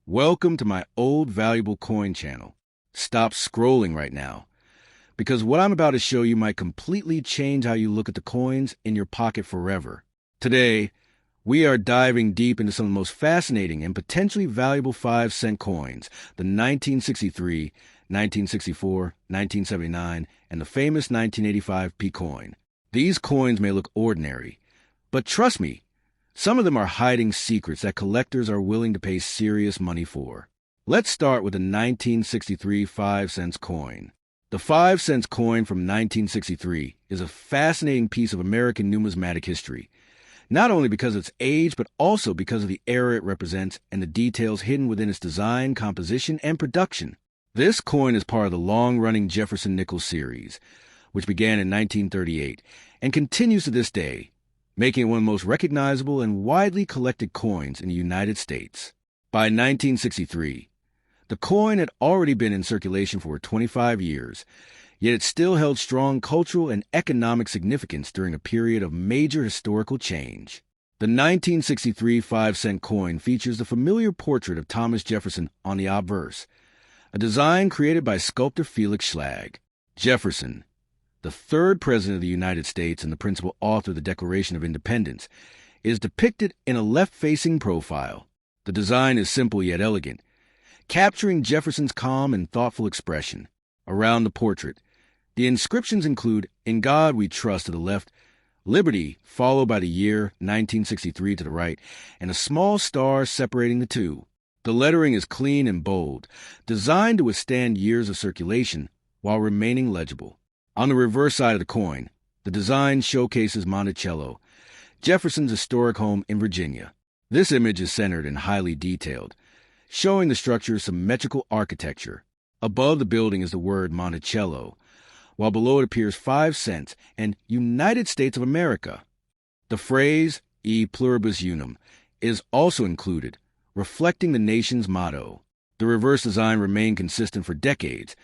Welcome to my old valuable coin channel. Stop scrolling right now, because what I'm about to show you might completely change how you look at the coins in your pocket forever. Today, we are diving deep into some of the most fascinating and potentially valuable 5-cent coins, the 1963, 1964, 1979, and the famous 1985 P coin. These coins may look ordinary, but trust me, some of them are hiding secrets that collectors are willing to pay serious money for. Let's start with the 1963 5-cent coin. The 5-cent coin from 1963 is a fascinating piece of American numismatic history, not only because of its age, but also because of the era it represents and the details hidden within its design, composition, and production. This coin is part of the long-running Jefferson nickel series, which began in 1938 and continues to this day, making it one of the most recognizable and widely collected coins in the United States. By 1963, the coin had already been in circulation for 25 years, yet it still held strong cultural and economic significance during a period of major historical change. The 1963 5-cent coin features the familiar portrait of Thomas Jefferson on the obverse, a design created by sculptor Felix Schlag. Jefferson, the third president of the United States and the principal author of the Declaration of Independence, is depicted in a left-facing profile. The design is simple yet elegant, capturing Jefferson's calm and thoughtful expression. Around the portrait, the inscriptions include, "In God We Trust" to the left, "Liberty" followed by the year 1963 to the right, and a small star separating the two. The lettering is clean and bold, designed to withstand years of circulation while remaining legible. On the reverse side of the coin, the design showcases Monticello, Jefferson's historic home in Virginia. This image is centered and highly detailed, showing the structure's symmetrical architecture. Above the building is the word Monticello, while below it appears 5 cents and United States of America. The phrase, E pluribus unum, is also included, reflecting the nation's motto. The reverse design remained consistent for decades,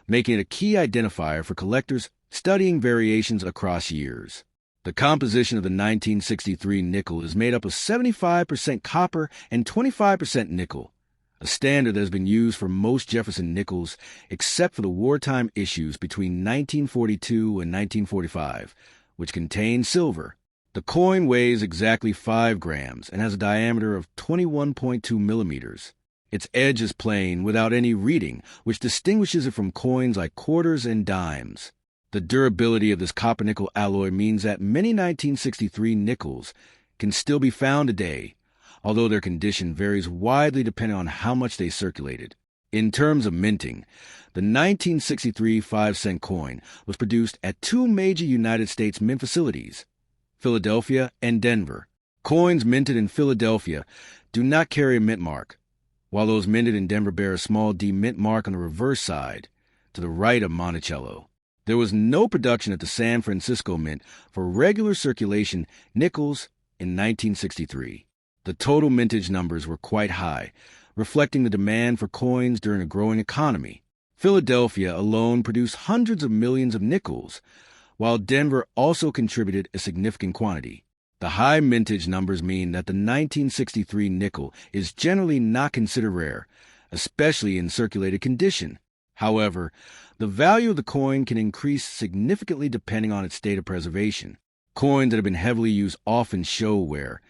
making it a key identifier for collectors studying variations across years. The composition of the 1963 nickel is made up of 75% copper and 25% nickel, a standard that has been used for most Jefferson nickels except for the wartime issues between 1942 and 1945, which contained silver. The coin weighs exactly 5 grams and has a diameter of 21.2 millimeters. Its edge is plain without any reading, which distinguishes it from coins like quarters and dimes. The durability of this copper-nickel alloy means that many 1963 nickels can still be found today, although their condition varies widely depending on how much they circulated. In terms of minting, the 1963 5-cent coin was produced at 2 major United States mint facilities, Philadelphia and Denver. Coins minted in Philadelphia do not carry a mint mark, while those minted in Denver bear a small D mint mark on the reverse side, to the right of Monticello. There was no production at the San Francisco Mint for regular circulation nickels in 1963. The total mintage numbers were quite high, reflecting the demand for coins during a growing economy. Philadelphia alone produced hundreds of millions of nickels, while Denver also contributed a significant quantity. The high mintage numbers mean that the 1963 nickel is generally not considered rare, especially in circulated condition. However, the value of the coin can increase significantly depending on its state of preservation. Coins that have been heavily used often show wear,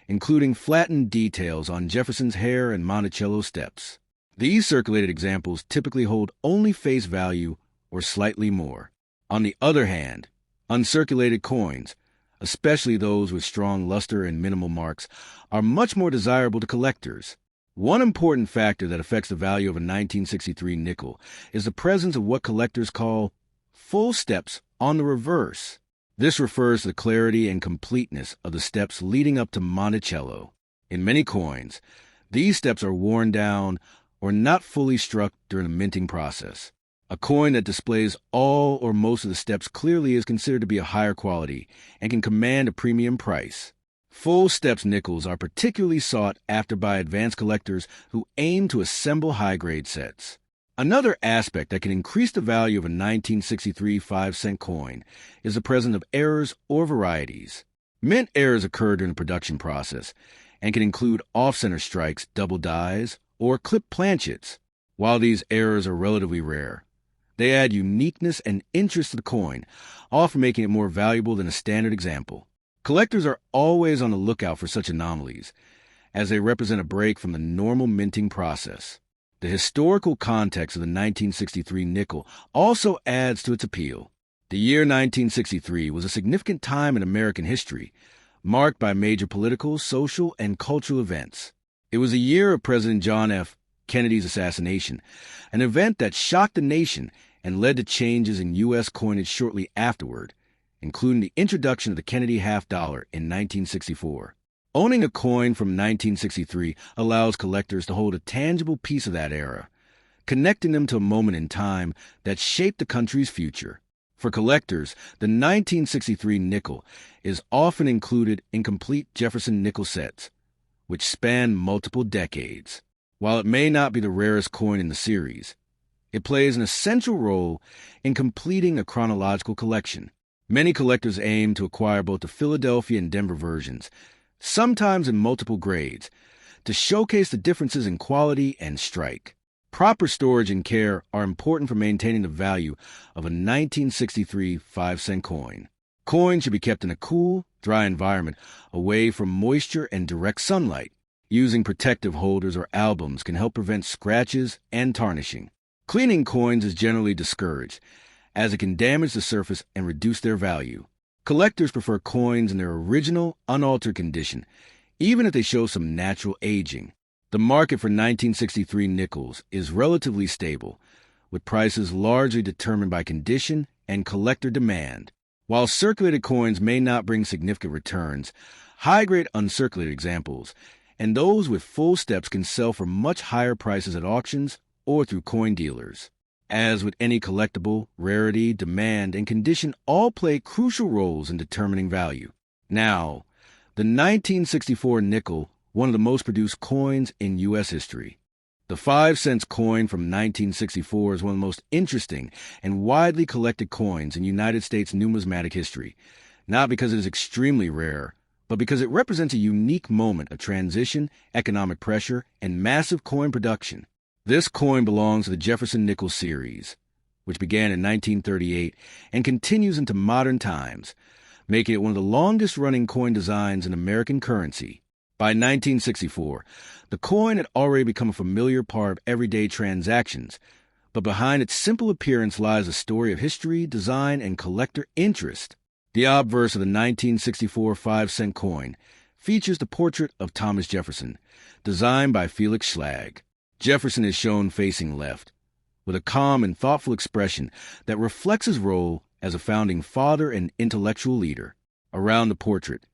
including flattened details on Jefferson's hair and Monticello steps. These circulated examples typically hold only face value or slightly more. On the other hand, uncirculated coins, especially those with strong luster and minimal marks, are much more desirable to collectors. One important factor that affects the value of a 1963 nickel is the presence of what collectors call full steps on the reverse. This refers to the clarity and completeness of the steps leading up to Monticello. In many coins, these steps are worn down or not fully struck during the minting process. A coin that displays all or most of the steps clearly is considered to be of higher quality and can command a premium price. Full steps nickels are particularly sought after by advanced collectors who aim to assemble high-grade sets. Another aspect that can increase the value of a 1963 5-cent coin is the presence of errors or varieties. Mint errors occur during the production process and can include off-center strikes, double dies, or clipped planchets. While these errors are relatively rare, they add uniqueness and interest to the coin, often making it more valuable than a standard example. Collectors are always on the lookout for such anomalies, as they represent a break from the normal minting process. The historical context of the 1963 nickel also adds to its appeal. The year 1963 was a significant time in American history, marked by major political, social, and cultural events. It was a year of President John F. Kennedy's assassination, an event that shocked the nation and led to changes in U.S. coinage shortly afterward, including the introduction of the Kennedy half-dollar in 1964. Owning a coin from 1963 allows collectors to hold a tangible piece of that era, connecting them to a moment in time that shaped the country's future. For collectors, the 1963 nickel is often included in complete Jefferson nickel sets, which span multiple decades. While it may not be the rarest coin in the series, it plays an essential role in completing a chronological collection. Many collectors aim to acquire both the Philadelphia and Denver versions, sometimes in multiple grades, to showcase the differences in quality and strike. Proper storage and care are important for maintaining the value of a 1963 5-cent coin. Coins should be kept in a cool, dry environment away from moisture and direct sunlight. Using protective holders or albums can help prevent scratches and tarnishing. Cleaning coins is generally discouraged, as it can damage the surface and reduce their value. Collectors prefer coins in their original, unaltered condition, even if they show some natural aging. The market for 1963 nickels is relatively stable, with prices largely determined by condition and collector demand. While circulated coins may not bring significant returns, high-grade uncirculated examples and those with full steps can sell for much higher prices at auctions or through coin dealers. As with any collectible, rarity, demand, and condition all play crucial roles in determining value. Now, the 1964 nickel, one of the most produced coins in U.S. history. The 5-cent coin from 1964 is one of the most interesting and widely collected coins in United States numismatic history, not because it is extremely rare, but because it represents a unique moment of transition, economic pressure, and massive coin production. This coin belongs to the Jefferson nickel series, which began in 1938 and continues into modern times, making it one of the longest-running coin designs in American currency. By 1964, the coin had already become a familiar part of everyday transactions, but behind its simple appearance lies a story of history, design, and collector interest. The obverse of the 1964 5-cent coin features the portrait of Thomas Jefferson, designed by Felix Schlag. Jefferson is shown facing left, with a calm and thoughtful expression that reflects his role as a founding father and intellectual leader. Around the portrait,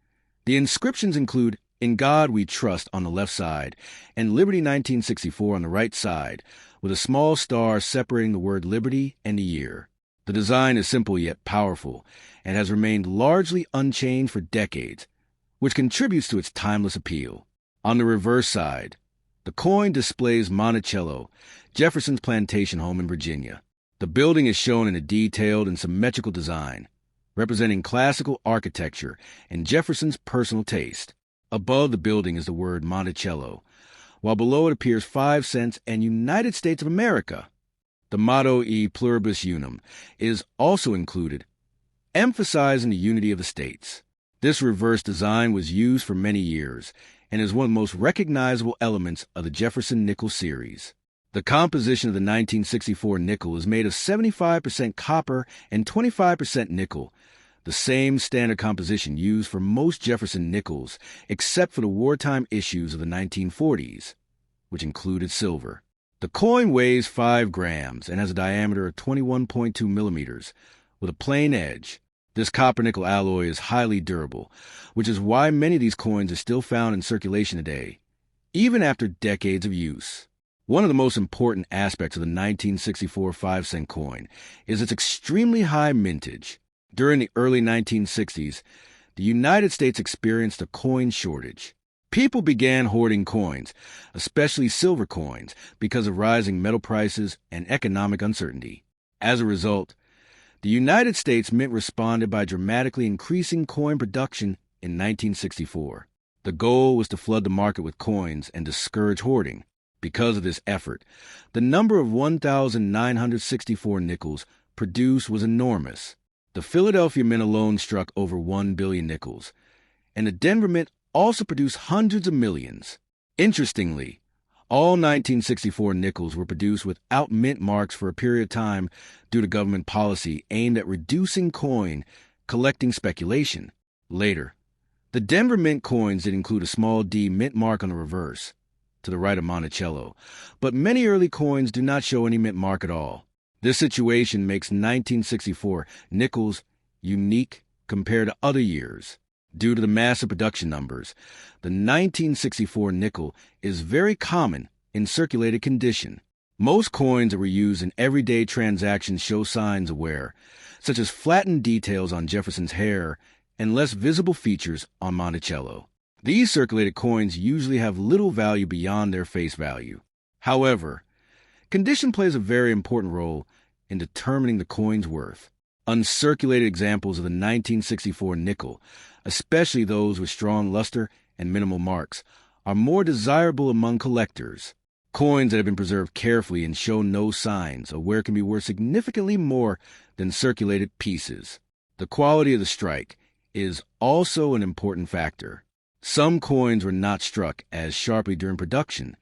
the inscriptions include "In God We Trust" on the left side and "Liberty 1964" on the right side, with a small star separating the word liberty and the year. The design is simple yet powerful and has remained largely unchanged for decades, which contributes to its timeless appeal. On the reverse side, the coin displays Monticello, Jefferson's plantation home in Virginia. The building is shown in a detailed and symmetrical design, representing classical architecture and Jefferson's personal taste. Above the building is the word Monticello, while below it appears 5 cents and United States of America. The motto E Pluribus Unum is also included, emphasizing the unity of the states. This reverse design was used for many years and is one of the most recognizable elements of the Jefferson nickel series. The composition of the 1964 nickel is made of 75% copper and 25% nickel, the same standard composition used for most Jefferson nickels except for the wartime issues of the 1940s, which included silver. The coin weighs 5 grams and has a diameter of 21.2 millimeters, with a plain edge. This copper-nickel alloy is highly durable, which is why many of these coins are still found in circulation today, even after decades of use. One of the most important aspects of the 1964 5-cent coin is its extremely high mintage. During the early 1960s, the United States experienced a coin shortage. People began hoarding coins, especially silver coins, because of rising metal prices and economic uncertainty. As a result, the United States Mint responded by dramatically increasing coin production in 1964. The goal was to flood the market with coins and discourage hoarding. Because of this effort, the number of 1,964 nickels produced was enormous. The Philadelphia Mint alone struck over 1 billion nickels, and the Denver Mint also produced hundreds of millions. Interestingly, all 1964 nickels were produced without mint marks for a period of time due to government policy aimed at reducing coin collecting speculation. Later, the Denver Mint coins did include a small D mint mark on the reverse, to the right of Monticello, but many early coins do not show any mint mark at all. This situation makes 1964 nickels unique compared to other years. Due to the massive production numbers, the 1964 nickel is very common in circulated condition. Most coins that were used in everyday transactions show signs of wear, such as flattened details on Jefferson's hair and less visible features on Monticello. These circulated coins usually have little value beyond their face value. However, condition plays a very important role in determining the coin's worth. Uncirculated examples of the 1964 nickel, especially those with strong luster and minimal marks, are more desirable among collectors. Coins that have been preserved carefully and show no signs of wear can be worth significantly more than circulated pieces. The quality of the strike is also an important factor. Some coins were not struck as sharply during production,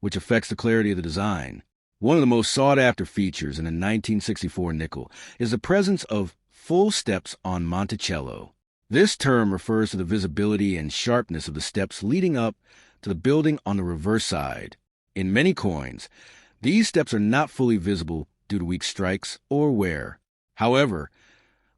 which affects the clarity of the design. One of the most sought-after features in a 1964 nickel is the presence of full steps on Monticello. This term refers to the visibility and sharpness of the steps leading up to the building on the reverse side. In many coins, these steps are not fully visible due to weak strikes or wear. However,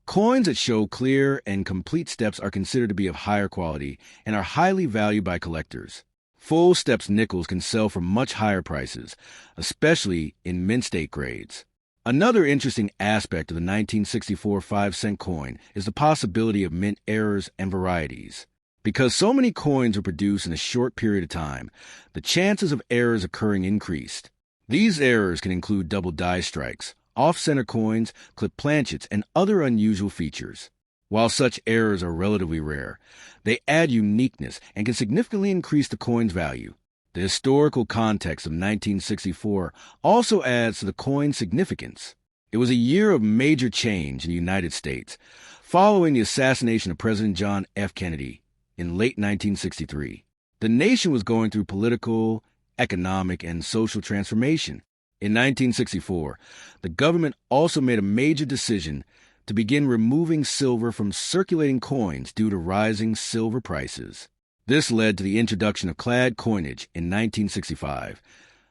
coins that show clear and complete steps are considered to be of higher quality and are highly valued by collectors. Full steps nickels can sell for much higher prices, especially in mint state grades. Another interesting aspect of the 1964 5-cent coin is the possibility of mint errors and varieties. Because so many coins were produced in a short period of time, the chances of errors occurring increased. These errors can include double die strikes, off-center coins, clipped planchets, and other unusual features. While such errors are relatively rare, they add uniqueness and can significantly increase the coin's value. The historical context of 1964 also adds to the coin's significance. It was a year of major change in the United States, following the assassination of President John F. Kennedy in late 1963. The nation was going through political, economic, and social transformation. In 1964, the government also made a major decision to begin removing silver from circulating coins due to rising silver prices. This led to the introduction of clad coinage in 1965,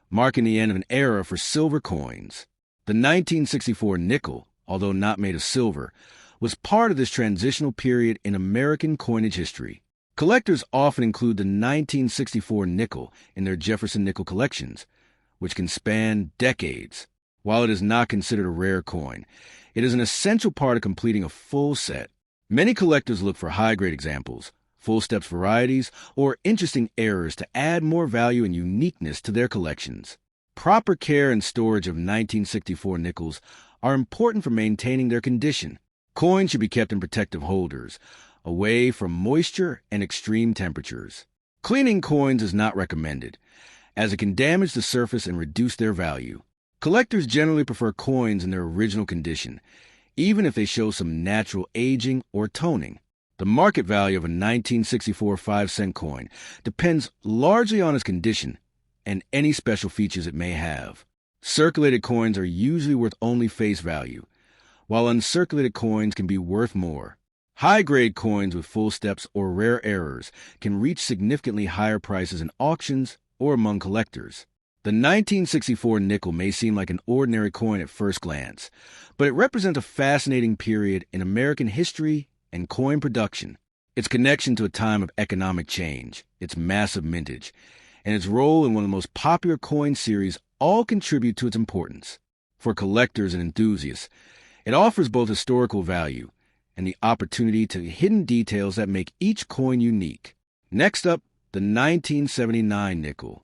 marking the end of an era for silver coins. The 1964 nickel, although not made of silver, was part of this transitional period in American coinage history. Collectors often include the 1964 nickel in their Jefferson nickel collections, which can span decades. While it is not considered a rare coin, it is an essential part of completing a full set. Many collectors look for high-grade examples, full steps varieties, or interesting errors to add more value and uniqueness to their collections. Proper care and storage of 1964 nickels are important for maintaining their condition. Coins should be kept in protective holders, away from moisture and extreme temperatures. Cleaning coins is not recommended, as it can damage the surface and reduce their value. Collectors generally prefer coins in their original condition, even if they show some natural aging or toning. The market value of a 1964 5-cent coin depends largely on its condition and any special features it may have. Circulated coins are usually worth only face value, while uncirculated coins can be worth more. High-grade coins with full steps or rare errors can reach significantly higher prices in auctions or among collectors. The 1964 nickel may seem like an ordinary coin at first glance, but it represents a fascinating period in American history and coin production. Its connection to a time of economic change, its massive mintage, and its role in one of the most popular coin series all contribute to its importance. For collectors and enthusiasts, it offers both historical value and the opportunity to hidden details that make each coin unique. Next up, the 1979 nickel.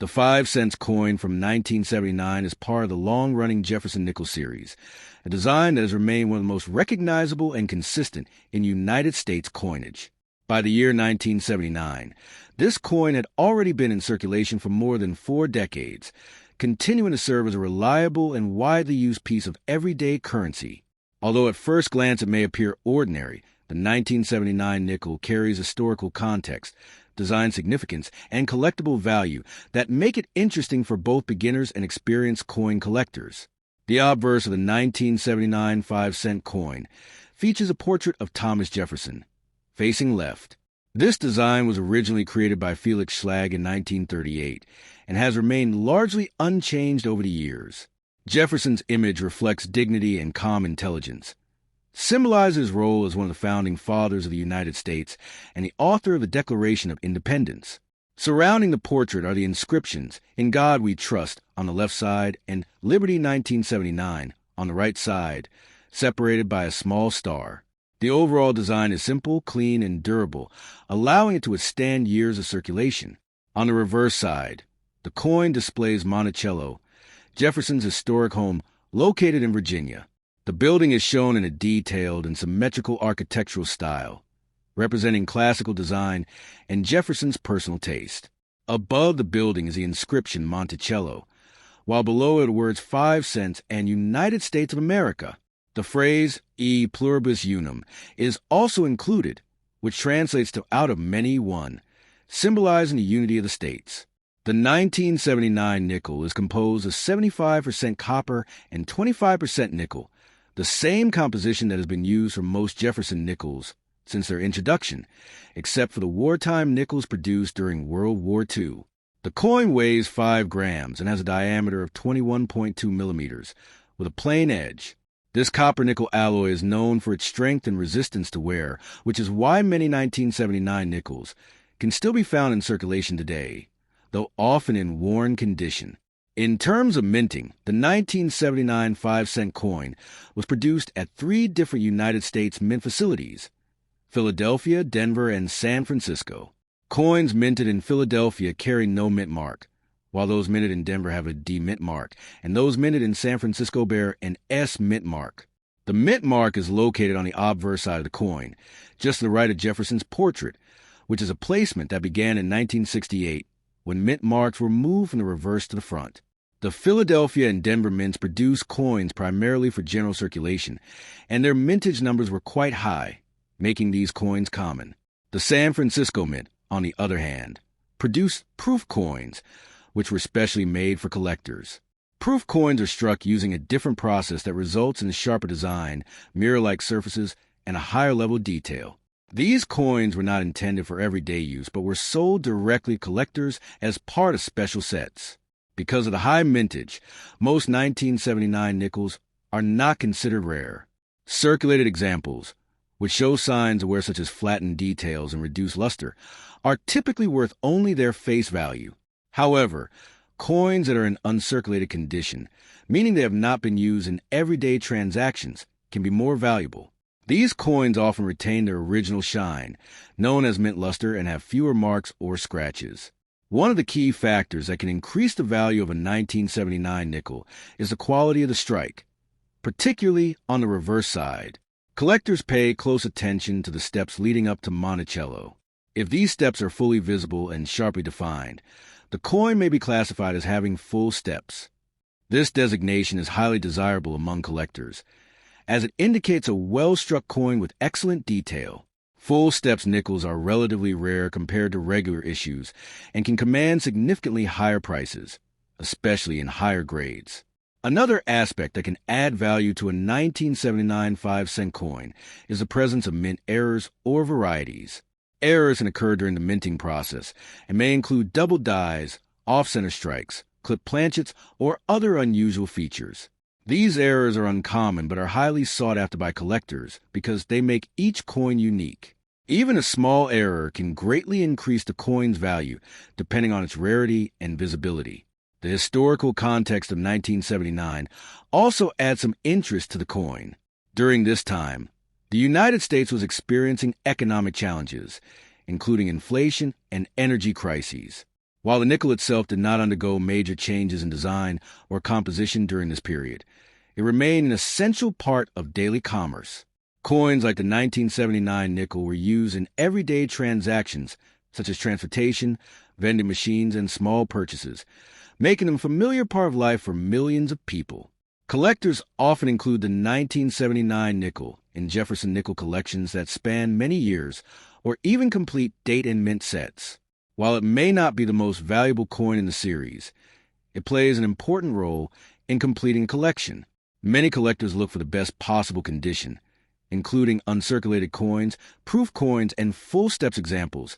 The 5-cent coin from 1979 is part of the long-running Jefferson nickel series, a design that has remained one of the most recognizable and consistent in United States coinage. By the year 1979, this coin had already been in circulation for more than 4 decades, continuing to serve as a reliable and widely used piece of everyday currency. Although at first glance it may appear ordinary, the 1979 nickel carries historical context, design significance, and collectible value that make it interesting for both beginners and experienced coin collectors. The obverse of the 1979 5-cent coin features a portrait of Thomas Jefferson, facing left. This design was originally created by Felix Schlag in 1938 and has remained largely unchanged over the years. Jefferson's image reflects dignity and calm intelligence, symbolizes his role as one of the founding fathers of the United States and the author of the Declaration of Independence. Surrounding the portrait are the inscriptions, "In God We Trust," on the left side, and "Liberty 1979" on the right side, separated by a small star. The overall design is simple, clean, and durable, allowing it to withstand years of circulation. On the reverse side, the coin displays Monticello, Jefferson's historic home located in Virginia. The building is shown in a detailed and symmetrical architectural style, representing classical design and Jefferson's personal taste. Above the building is the inscription Monticello, while below are the words 5 cents and United States of America. The phrase "E pluribus unum" is also included, which translates to "out of many one," symbolizing the unity of the states. The 1979 nickel is composed of 75% copper and 25% nickel, the same composition that has been used for most Jefferson nickels since their introduction, except for the wartime nickels produced during World War II. The coin weighs 5 grams and has a diameter of 21.2 millimeters, with a plain edge. This copper-nickel alloy is known for its strength and resistance to wear, which is why many 1979 nickels can still be found in circulation today, though often in worn condition. In terms of minting, the 1979 5-cent coin was produced at 3 different United States mint facilities: Philadelphia, Denver, and San Francisco. Coins minted in Philadelphia carry no mint mark, while those minted in Denver have a D mint mark, and those minted in San Francisco bear an S mint mark. The mint mark is located on the obverse side of the coin, just to the right of Jefferson's portrait, which is a placement that began in 1968, when mint marks were moved from the reverse to the front. The Philadelphia and Denver mints produced coins primarily for general circulation, and their mintage numbers were quite high, making these coins common. The San Francisco Mint, on the other hand, produced proof coins, which were specially made for collectors. Proof coins are struck using a different process that results in a sharper design, mirror-like surfaces, and a higher level of detail. These coins were not intended for everyday use, but were sold directly to collectors as part of special sets. Because of the high mintage, most 1979 nickels are not considered rare. Circulated examples, which show signs of wear such as flattened details and reduced luster, are typically worth only their face value. However, coins that are in uncirculated condition, meaning they have not been used in everyday transactions, can be more valuable. These coins often retain their original shine, known as mint luster, and have fewer marks or scratches. One of the key factors that can increase the value of a 1979 nickel is the quality of the strike, particularly on the reverse side. Collectors pay close attention to the steps leading up to Monticello. If these steps are fully visible and sharply defined, the coin may be classified as having full steps. This designation is highly desirable among collectors, as it indicates a well-struck coin with excellent detail. Full steps nickels are relatively rare compared to regular issues and can command significantly higher prices, especially in higher grades. Another aspect that can add value to a 1979 5-cent coin is the presence of mint errors or varieties. Errors can occur during the minting process and may include double dies, off-center strikes, clipped planchets, or other unusual features. These errors are uncommon but are highly sought after by collectors because they make each coin unique. Even a small error can greatly increase the coin's value depending on its rarity and visibility. The historical context of 1979 also adds some interest to the coin. During this time, the United States was experiencing economic challenges, including inflation and energy crises. While the nickel itself did not undergo major changes in design or composition during this period, it remained an essential part of daily commerce. Coins like the 1979 nickel were used in everyday transactions, such as transportation, vending machines, and small purchases, making them a familiar part of life for millions of people. Collectors often include the 1979 nickel in Jefferson nickel collections that span many years, or even complete date and mint sets. While it may not be the most valuable coin in the series, it plays an important role in completing a collection. Many collectors look for the best possible condition, including uncirculated coins, proof coins, and full steps examples,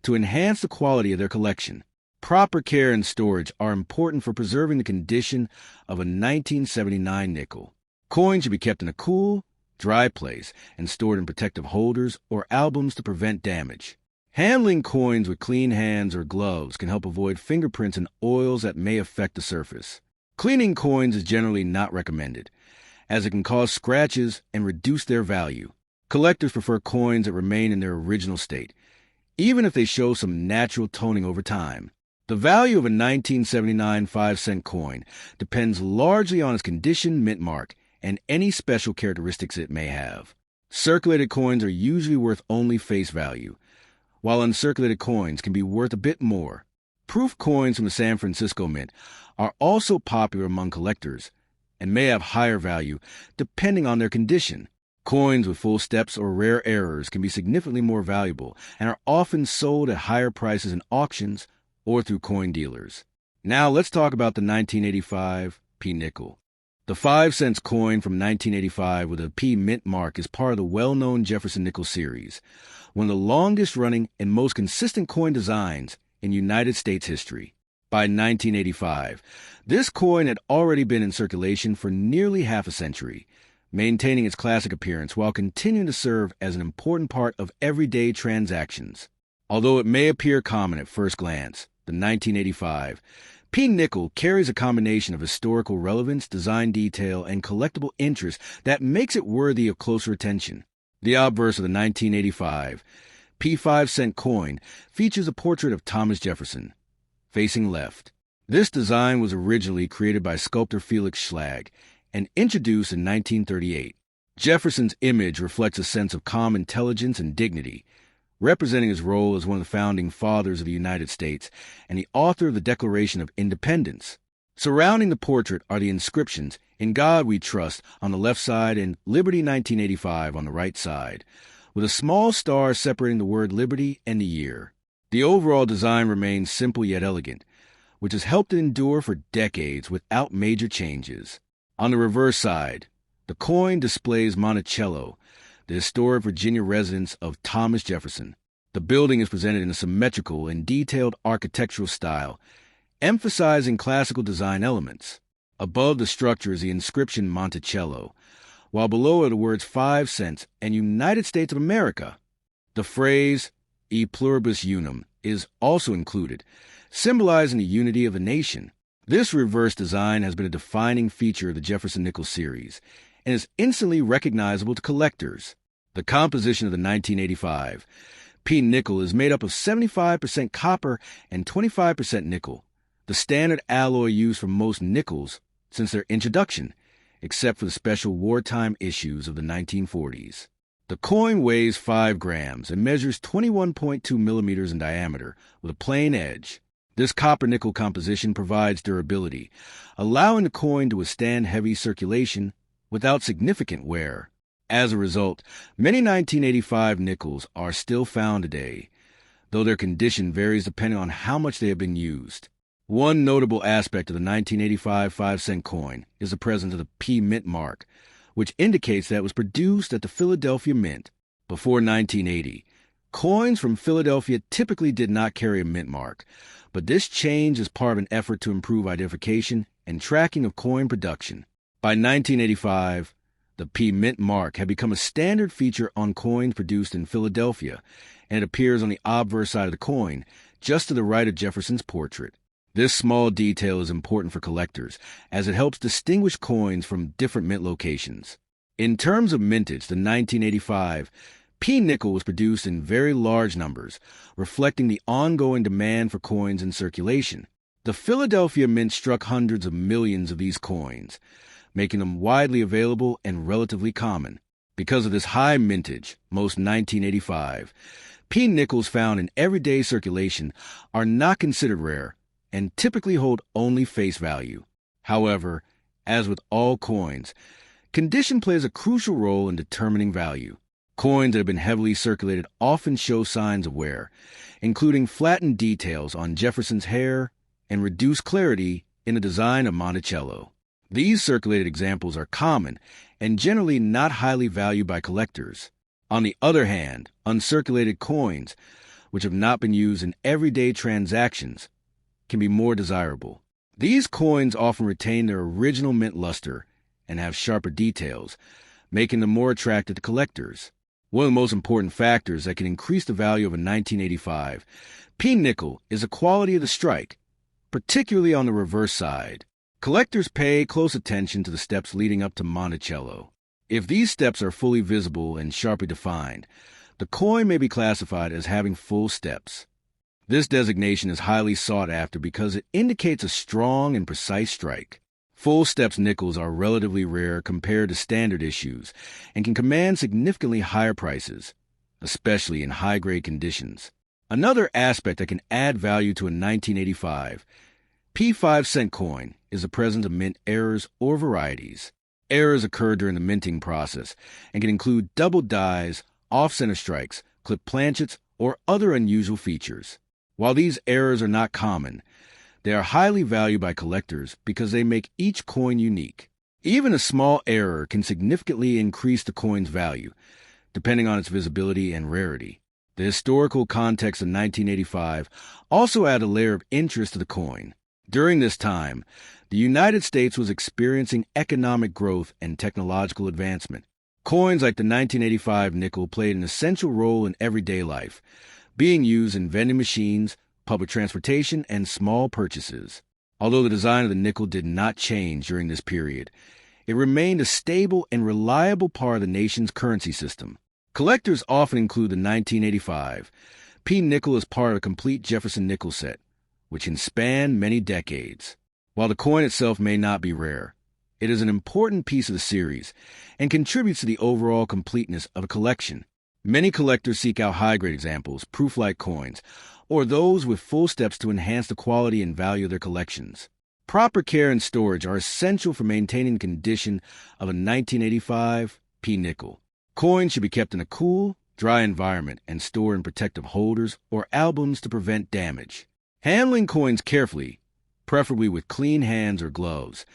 to enhance the quality of their collection. Proper care and storage are important for preserving the condition of a 1979 nickel. Coins should be kept in a cool, dry place and stored in protective holders or albums to prevent damage. Handling coins with clean hands or gloves can help avoid fingerprints and oils that may affect the surface. Cleaning coins is generally not recommended, as it can cause scratches and reduce their value. Collectors prefer coins that remain in their original state, even if they show some natural toning over time. The value of a 1979 5-cent coin depends largely on its condition, mint mark, and any special characteristics it may have. Circulated coins are usually worth only face value, while uncirculated coins can be worth a bit more. Proof coins from the San Francisco Mint are also popular among collectors and may have higher value depending on their condition. Coins with full steps or rare errors can be significantly more valuable and are often sold at higher prices in auctions or through coin dealers. Now let's talk about the 1985 P nickel. The 5-cent coin from 1985 with a P mint mark is part of the well-known Jefferson nickel series, one of the longest-running and most consistent coin designs in United States history. By 1985, this coin had already been in circulation for nearly half a century, maintaining its classic appearance while continuing to serve as an important part of everyday transactions. Although it may appear common at first glance, the 1985 P nickel carries a combination of historical relevance, design detail, and collectible interest that makes it worthy of closer attention. The obverse of the 1985 P 5-cent coin features a portrait of Thomas Jefferson, facing left. This design was originally created by sculptor Felix Schlag and introduced in 1938. Jefferson's image reflects a sense of calm intelligence and dignity, representing his role as one of the founding fathers of the United States and the author of the Declaration of Independence. Surrounding the portrait are the inscriptions, "In God We Trust" on the left side and "Liberty 1985" on the right side, with a small star separating the word liberty and the year. The overall design remains simple yet elegant, which has helped it endure for decades without major changes. On the reverse side, the coin displays Monticello, the historic Virginia residence of Thomas Jefferson. The building is presented in a symmetrical and detailed architectural style, emphasizing classical design elements. Above the structure is the inscription Monticello, while below are the words 5 cents and United States of America. The phrase E pluribus unum is also included, symbolizing the unity of the nation. This reverse design has been a defining feature of the Jefferson nickel series and is instantly recognizable to collectors. The composition of the 1985 P nickel is made up of 75% copper and 25% nickel, the standard alloy used for most nickels since their introduction, except for the special wartime issues of the 1940s. The coin weighs 5 grams and measures 21.2 millimeters in diameter with a plain edge. This copper-nickel composition provides durability, allowing the coin to withstand heavy circulation without significant wear. As a result, many 1985 nickels are still found today, though their condition varies depending on how much they have been used. One notable aspect of the 1985 5-cent coin is the presence of the P mint mark, which indicates that it was produced at the Philadelphia Mint. Before 1980, coins from Philadelphia typically did not carry a mint mark, but this change is part of an effort to improve identification and tracking of coin production. By 1985, the P mint mark had become a standard feature on coins produced in Philadelphia, and it appears on the obverse side of the coin, just to the right of Jefferson's portrait. This small detail is important for collectors, as it helps distinguish coins from different mint locations. In terms of mintage, the 1985 P nickel was produced in very large numbers, reflecting the ongoing demand for coins in circulation. The Philadelphia Mint struck hundreds of millions of these coins, making them widely available and relatively common. Because of this high mintage, most 1985, P nickels found in everyday circulation are not considered rare and typically hold only face value. However, as with all coins, condition plays a crucial role in determining value. Coins that have been heavily circulated often show signs of wear, including flattened details on Jefferson's hair and reduced clarity in the design of Monticello. These circulated examples are common and generally not highly valued by collectors. On the other hand, uncirculated coins, which have not been used in everyday transactions, can be more desirable. These coins often retain their original mint luster and have sharper details, making them more attractive to collectors. One of the most important factors that can increase the value of a 1985 P nickel is the quality of the strike, particularly on the reverse side. Collectors pay close attention to the steps leading up to Monticello. If these steps are fully visible and sharply defined, the coin may be classified as having full steps. This designation is highly sought after because it indicates a strong and precise strike. Full steps nickels are relatively rare compared to standard issues and can command significantly higher prices, especially in high-grade conditions. Another aspect that can add value to a 1985 P 5-cent coin is the presence of mint errors or varieties. Errors occur during the minting process and can include double dies, off-center strikes, clipped planchets, or other unusual features. While these errors are not common, they are highly valued by collectors because they make each coin unique. Even a small error can significantly increase the coin's value, depending on its visibility and rarity. The historical context of 1985 also added a layer of interest to the coin. During this time, the United States was experiencing economic growth and technological advancement. Coins like the 1985 nickel played an essential role in everyday life, being used in vending machines, public transportation, and small purchases. Although the design of the nickel did not change during this period, it remained a stable and reliable part of the nation's currency system. Collectors often include the 1985 P nickel as part of a complete Jefferson nickel set, which can span many decades. While the coin itself may not be rare, it is an important piece of the series and contributes to the overall completeness of a collection. Many collectors seek out high-grade examples, proof-like coins, or those with full steps to enhance the quality and value of their collections. Proper care and storage are essential for maintaining the condition of a 1985 P nickel. Coins should be kept in a cool, dry environment and stored in protective holders or albums to prevent damage. Handling coins carefully, preferably with clean hands or gloves,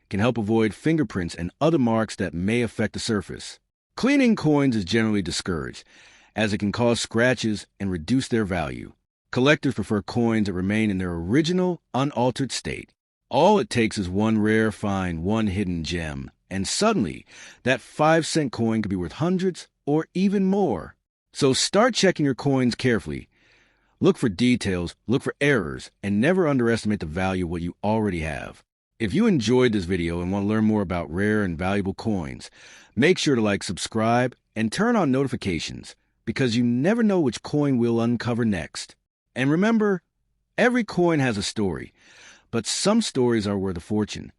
can help avoid fingerprints and other marks that may affect the surface. Cleaning coins is generally discouraged, as it can cause scratches and reduce their value. Collectors prefer coins that remain in their original, unaltered state. All it takes is one rare find, one hidden gem, and suddenly, that 5-cent coin could be worth hundreds or even more. So start checking your coins carefully. Look for details, look for errors, and never underestimate the value of what you already have. If you enjoyed this video and want to learn more about rare and valuable coins, make sure to like, subscribe, and turn on notifications, because you never know which coin we'll uncover next. And remember, every coin has a story, but some stories are worth a fortune.